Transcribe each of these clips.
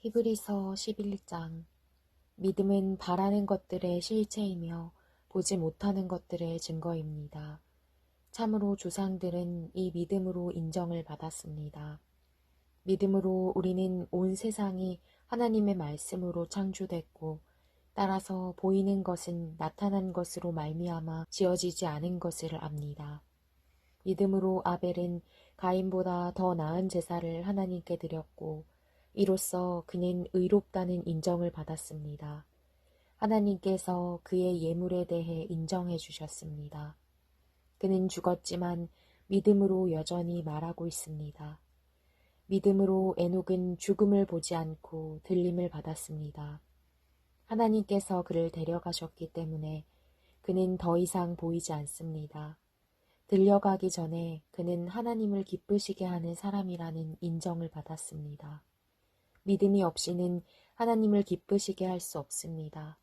히브리서 11장. 믿음은 바라는 것들의 실체이며 보지 못하는 것들의 증거입니다. 참으로 조상들은 이 믿음으로 인정을 받았습니다. 믿음으로 우리는 온 세상이 하나님의 말씀으로 창조됐고, 따라서 보이는 것은 나타난 것으로 말미암아 지어지지 않은 것을 압니다. 믿음으로 아벨은 가인보다 더 나은 제사를 하나님께 드렸고, 이로써 그는 의롭다는 인정을 받았습니다. 하나님께서 그의 예물에 대해 인정해 주셨습니다. 그는 죽었지만 믿음으로 여전히 말하고 있습니다. 믿음으로 에녹은 죽음을 보지 않고 들림을 받았습니다. 하나님께서 그를 데려가셨기 때문에 그는 더 이상 보이지 않습니다. 들려가기 전에 그는 하나님을 기쁘시게 하는 사람이라는 인정을 받았습니다. 믿음이 없이는 하나님을 기쁘시게 할 수 없습니다.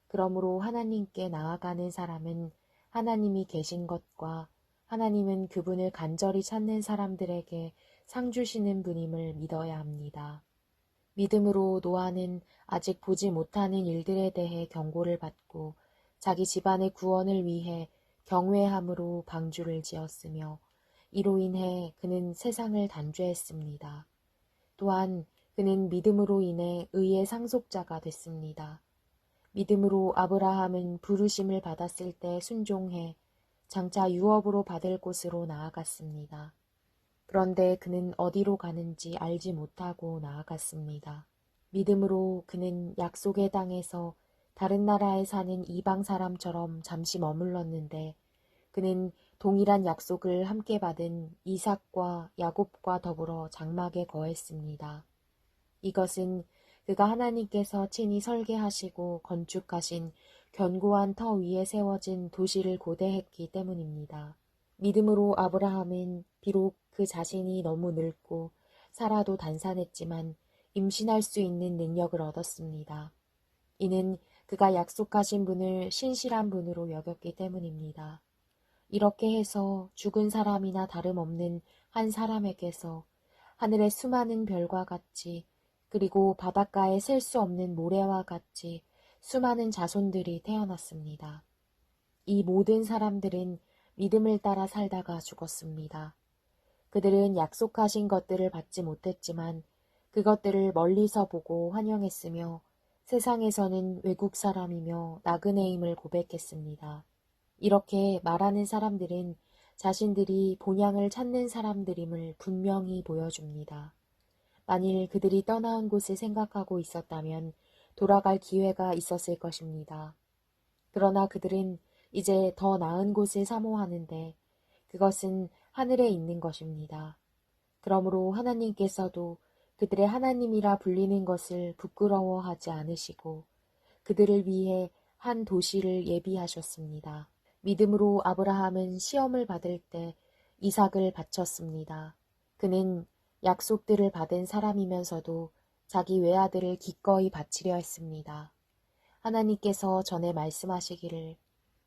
그러므로 하나님께 나아가는 사람은 하나님이 계신 것과 하나님은 그분을 간절히 찾는 사람들에게 상 주시는 분임을 믿어야 합니다. 믿음으로 노아는 아직 보지 못하는 일들에 대해 경고를 받고 자기 집안의 구원을 위해 경외함으로 방주를 지었으며 이로 인해 그는 세상을 단죄했습니다. 또한 그는 믿음으로 인해 의의 상속자가 됐습니다. 믿음으로 아브라함은 부르심을 받았을 때 순종해 장차 유업으로 받을 곳으로 나아갔습니다. 그런데 그는 어디로 가는지 알지 못하고 나아갔습니다. 믿음으로 그는 약속의 땅에서 다른 나라에 사는 이방 사람처럼 잠시 머물렀는데 그는 동일한 약속을 함께 받은 이삭과 야곱과 더불어 장막에 거했습니다. 이것은 그가 하나님께서 친히 설계하시고 건축하신 견고한 터 위에 세워진 도시를 고대했기 때문입니다. 믿음으로 아브라함은 비록 그 자신이 너무 늙고 살아도 단산했지만 임신할 수 있는 능력을 얻었습니다. 이는 그가 약속하신 분을 신실한 분으로 여겼기 때문입니다. 이렇게 해서 죽은 사람이나 다름없는 한 사람에게서 하늘의 수많은 별과 같이 그리고 바닷가에 셀 수 없는 모래와 같이 수많은 자손들이 태어났습니다. 이 모든 사람들은 믿음을 따라 살다가 죽었습니다. 그들은 약속하신 것들을 받지 못했지만 그것들을 멀리서 보고 환영했으며 세상에서는 외국 사람이며 나그네임을 고백했습니다. 이렇게 말하는 사람들은 자신들이 본향을 찾는 사람들임을 분명히 보여줍니다. 만일 그들이 떠나온 곳을 생각하고 있었다면 돌아갈 기회가 있었을 것입니다. 그러나 그들은 이제 더 나은 곳을 사모하는데 그것은 하늘에 있는 것입니다. 그러므로 하나님께서도 그들의 하나님이라 불리는 것을 부끄러워하지 않으시고 그들을 위해 한 도시를 예비하셨습니다. 믿음으로 아브라함은 시험을 받을 때 이삭을 바쳤습니다. 그는 약속들을 받은 사람이면서도 자기 외아들을 기꺼이 바치려 했습니다. 하나님께서 전에 말씀하시기를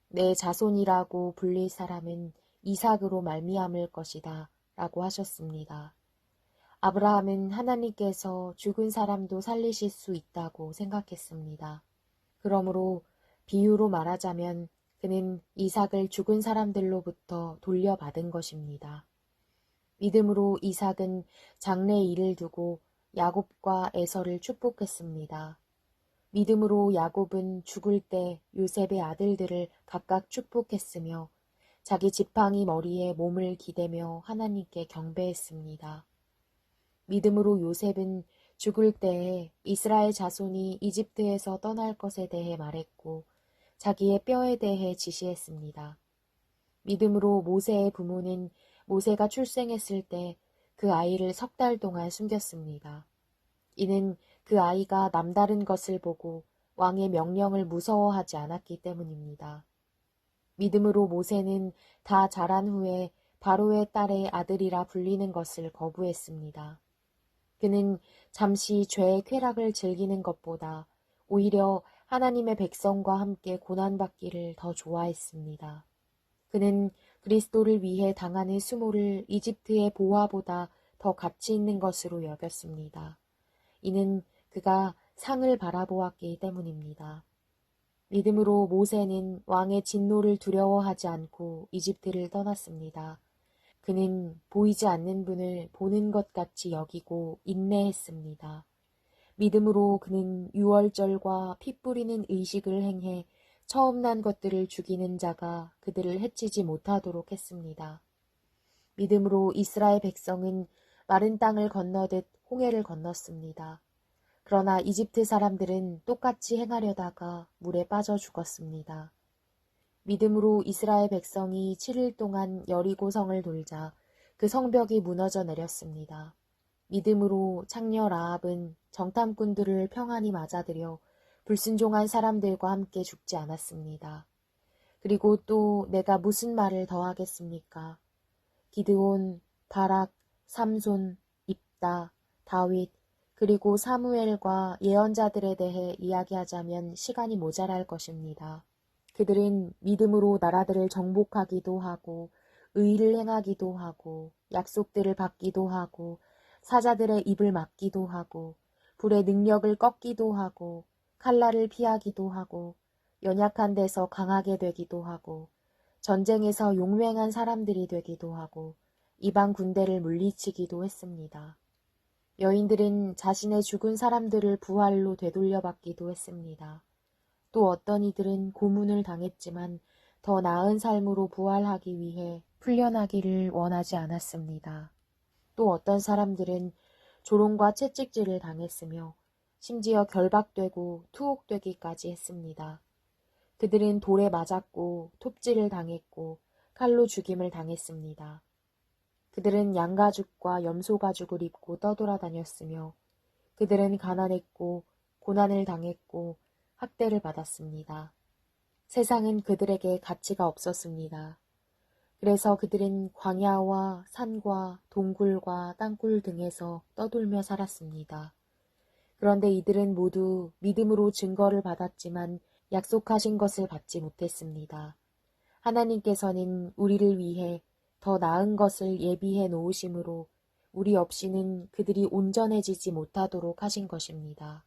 내 자손이라고 불릴 사람은 이삭으로 말미암을 것이다 라고 하셨습니다. 아브라함은 하나님께서 죽은 사람도 살리실 수 있다고 생각했습니다. 그러므로 비유로 말하자면 그는 이삭을 죽은 사람들로부터 돌려받은 것입니다. 믿음으로 이삭은 장래 일을 두고 야곱과 에서를 축복했습니다. 믿음으로 야곱은 죽을 때 요셉의 아들들을 각각 축복했으며 자기 지팡이 머리에 몸을 기대며 하나님께 경배했습니다. 믿음으로 요셉은 죽을 때에 이스라엘 자손이 이집트에서 떠날 것에 대해 말했고 자기의 뼈에 대해 지시했습니다. 믿음으로 모세의 부모는 모세가 출생했을 때 그 아이를 3달 동안 숨겼습니다. 이는 그 아이가 남다른 것을 보고 왕의 명령을 무서워하지 않았기 때문입니다. 믿음으로 모세는 다 자란 후에 바로의 딸의 아들이라 불리는 것을 거부했습니다. 그는 잠시 죄의 쾌락을 즐기는 것보다 오히려 하나님의 백성과 함께 고난받기를 더 좋아했습니다. 그는 그리스도를 위해 당하는 수모를 이집트의 보화보다 더 가치 있는 것으로 여겼습니다. 이는 그가 상을 바라보았기 때문입니다. 믿음으로 모세는 왕의 진노를 두려워하지 않고 이집트를 떠났습니다. 그는 보이지 않는 분을 보는 것 같이 여기고 인내했습니다. 믿음으로 그는 유월절과 피 뿌리는 의식을 행해 처음 난 것들을 죽이는 자가 그들을 해치지 못하도록 했습니다. 믿음으로 이스라엘 백성은 마른 땅을 건너듯 홍해를 건넜습니다. 그러나 이집트 사람들은 똑같이 행하려다가 물에 빠져 죽었습니다. 믿음으로 이스라엘 백성이 7일 동안 여리고성을 돌자 그 성벽이 무너져 내렸습니다. 믿음으로 창녀 라합은 정탐꾼들을 평안히 맞아들여 불순종한 사람들과 함께 죽지 않았습니다. 그리고 또 내가 무슨 말을 더 하겠습니까? 기드온, 바락, 삼손, 입다, 다윗, 그리고 사무엘과 예언자들에 대해 이야기하자면 시간이 모자랄 것입니다. 그들은 믿음으로 나라들을 정복하기도 하고 의를 행하기도 하고 약속들을 받기도 하고 사자들의 입을 막기도 하고 불의 능력을 꺾기도 하고 칼날을 피하기도 하고 연약한 데서 강하게 되기도 하고 전쟁에서 용맹한 사람들이 되기도 하고 이방 군대를 물리치기도 했습니다. 여인들은 자신의 죽은 사람들을 부활로 되돌려받기도 했습니다. 또 어떤 이들은 고문을 당했지만 더 나은 삶으로 부활하기 위해 풀려나기를 원하지 않았습니다. 또 어떤 사람들은 조롱과 채찍질을 당했으며 심지어 결박되고 투옥되기까지 했습니다. 그들은 돌에 맞았고 톱질을 당했고 칼로 죽임을 당했습니다. 그들은 양가죽과 염소가죽을 입고 떠돌아다녔으며 그들은 가난했고 고난을 당했고 학대를 받았습니다. 세상은 그들에게 가치가 없었습니다. 그래서 그들은 광야와 산과 동굴과 땅굴 등에서 떠돌며 살았습니다. 그런데 이들은 모두 믿음으로 증거를 받았지만 약속하신 것을 받지 못했습니다. 하나님께서는 우리를 위해 더 나은 것을 예비해 놓으심으로 우리 없이는 그들이 온전해지지 못하도록 하신 것입니다.